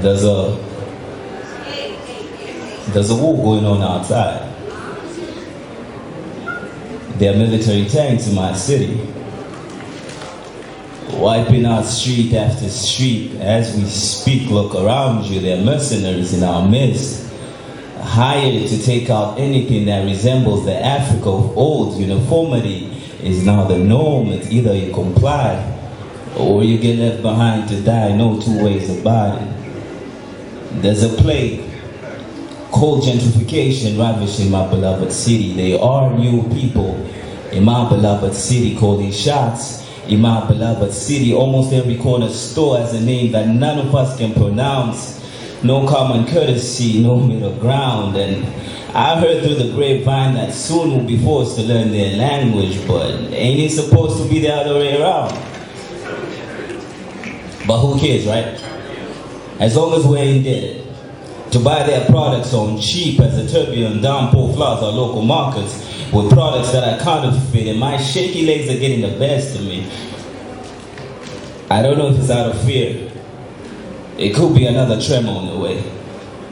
There's a war going on outside. There are military tanks in my city, wiping out street after street. As we speak, look around you, there are mercenaries in our midst, hired to take out anything that resembles the Africa of old. Uniformity is now the norm. It's either you comply or you get left behind to die. No two ways about it. There's a plague called gentrification ravishing my beloved city. There are new people in my beloved city calling shots. In my beloved city, almost every corner store has a name that none of us can pronounce. No common courtesy, no middle ground. And I heard through the grapevine that soon we'll be forced to learn their language, but ain't it supposed to be the other way around? But who cares, right? As long as we're indebted to buy their products on cheap as the turbulent downpour floods our local markets with products that are counterfeit, and my shaky legs are getting the best of me. I don't know if it's out of fear. It could be another tremor on the way.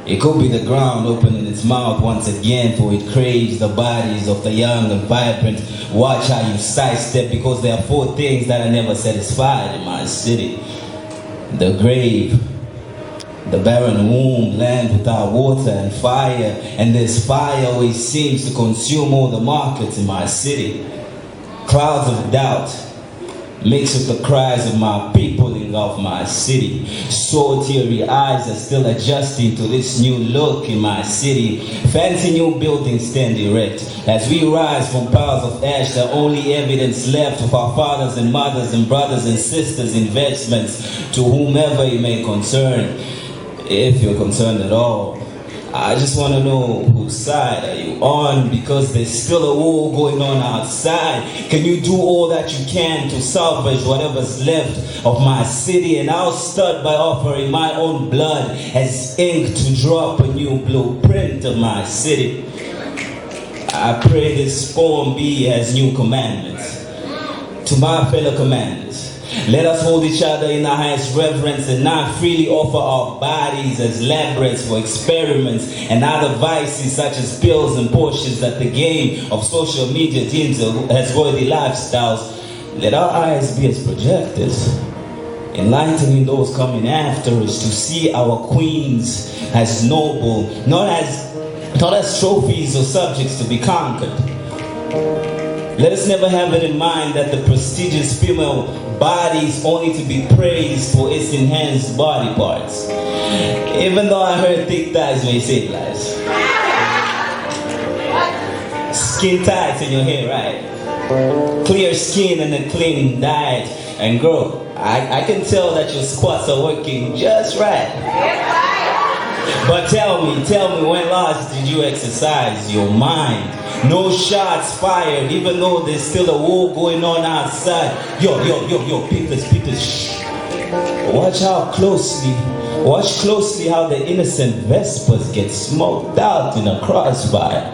It could be the ground opening its mouth once again, for it craves the bodies of the young and vibrant. Watch how you sidestep, because there are 4 things that are never satisfied in my city. The grave, the barren womb, land without water and fire, and this fire always seems to consume all the markets in my city. Clouds of doubt mixed with the cries of my people engulf my city. So teary eyes are still adjusting to this new look in my city. Fancy new buildings stand erect as we rise from piles of ash, the only evidence left of our fathers and mothers and brothers and sisters' investments, to whomever it may concern. If you're concerned at all, I just want to know whose side are you on, because there's still a war going on outside. Can you do all that you can to salvage whatever's left of my city? And I'll start by offering my own blood as ink to draw up a new blueprint of my city. I pray this poem be as new commandments to my fellow commanders. Let us hold each other in the highest reverence and not freely offer our bodies as laboratories for experiments and other vices such as pills and Porsches that the game of social media deems as worthy lifestyles. Let our eyes be as projectors, enlightening those coming after us to see our queens as noble, not as trophies or subjects to be conquered. Let us never have it in mind that the prestigious female body is only to be praised for its enhanced body parts. Even though I heard thick thighs may save lives. Skin tights in your hair, right? Clear skin and a clean diet. And girl, I can tell that your squats are working just right. But tell me, when last did you exercise your mind? No shots fired, even though there's still a war going on outside. Yo, people, shh. Watch closely how the innocent Vespers get smoked out in a crossfire.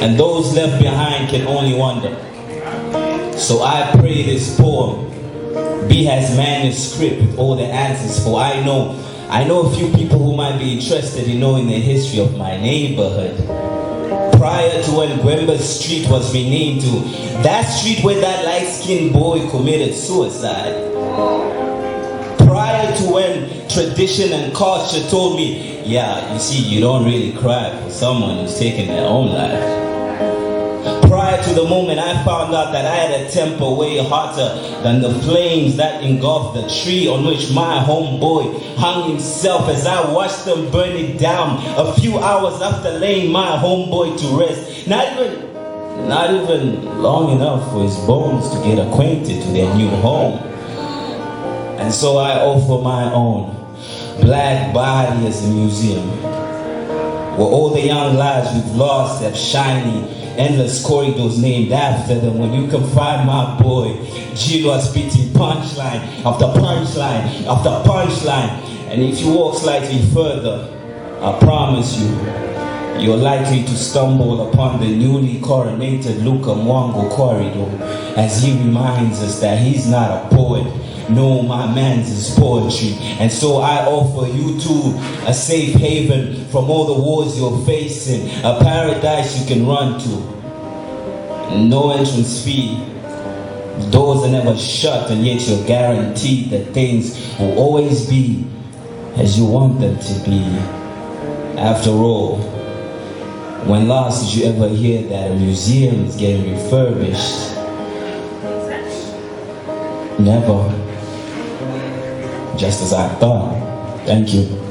And those left behind can only wonder. So I pray this poem be as manuscript with all the answers, for I know a few people who might be interested in knowing the history of my neighborhood. Prior to when Gwemba Street was renamed to that street where that light-skinned boy committed suicide. Prior to when tradition and culture told me, yeah, you see, you don't really cry for someone who's taken their own life. Prior to the moment I found out that I had a temper way hotter than the flames that engulfed the tree on which my homeboy hung himself, as I watched them burn it down a few hours after laying my homeboy to rest. Not even long enough for his bones to get acquainted to their new home. And so I offer my own black body as a museum, where all the young lives we've lost have shiny, endless corridors named after them, when you can find my boy Gilo spitting punchline after punchline after punchline. And if you walk slightly further, I promise you, you're likely to stumble upon the newly coronated Luka Mwango corridor, as he reminds us that he's not a poet, No, my man's is poetry. And so I offer you too a safe haven from all the wars you're facing, a paradise you can run to. No entrance fee. Doors are never shut, and yet you're guaranteed that things will always be as you want them to be. After all, when last did you ever hear that a museum is getting refurbished? Never. Just as I thought. Thank you.